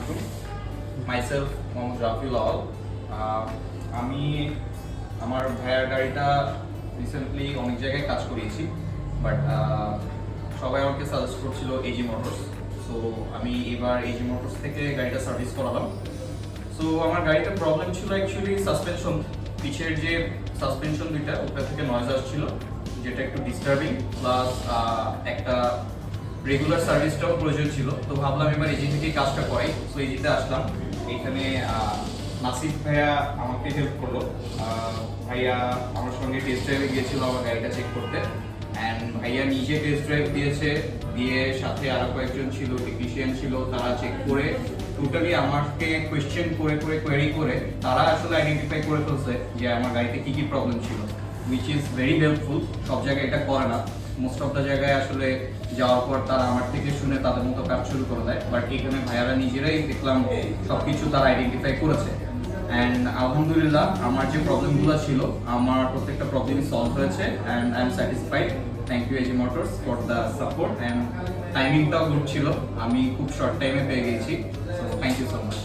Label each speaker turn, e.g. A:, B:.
A: আলাইকুম। মাইসেলফ মোহাম্মদ রাফিউল আওয়াল। আমি আমার ভাইয়ার গাড়িটা রিসেন্টলি অনেক জায়গায় কাজ করিয়েছি, বাট সবাই আমাকে সাজেস্ট করছিল এজি মোটরস। সো আমি এবার এজি মোটরস থেকে গাড়িটা সার্ভিস করালাম। সো আমার গাড়িটার প্রবলেম ছিল অ্যাকচুয়ালি সাসপেনশন, পিছের যে সাসপেনশন দুইটা ওটা থেকে নয়েজ আসছিল, যেটা একটু ডিস্টার্বিং, প্লাস একটা রেগুলার সার্ভিসটাও প্রয়োজন ছিল। তো ভাবলাম এবার এজি থেকে কাজটা করাই। সো এজিতে আসলাম। এখানে নাসিফ ভাইয়া আমাকে হেল্প করলো। ভাইয়া আমার সঙ্গে টেস্ট ড্রাইভে গিয়েছিল আমার গাড়িটা চেক করতে, অ্যান্ড ভাইয়া নিজে টেস্ট ড্রাইভ দিয়েছে, দিয়ে সাথে আরো কয়েকজন ছিল, টেকনিশিয়ান ছিল, তারা চেক করে টোটালি আমাকে কোয়েশ্চেন করে কোয়েরি করে তারা আসলে আইডেন্টিফাই করে ফেলছে যে আমার গাড়িতে কি কি প্রবলেম ছিল, উইচ ইজ ভেরি হেল্পফুল। সব জায়গায় এটা করে না, মোস্ট অফ দ্য জায়গায় আসলে যাওয়ার পর তারা আমার থেকে শুনে তাদের মতো কাজ শুরু করে দেয়, বাট এখানে ভাইয়ারা নিজেরাই দেখলাম সবকিছু তারা আইডেন্টিফাই করেছে। অ্যান্ড আলহামদুলিল্লাহ আমার যে প্রবলেমগুলো ছিল আমার প্রত্যেকটা প্রবলেমই সলভ হয়েছে, and I am satisfied. Thank you AG motors for the support, and টাইমিংটাও গুড ছিল, আমি খুব শর্ট টাইমে পেয়ে গেছি। So thank you so much.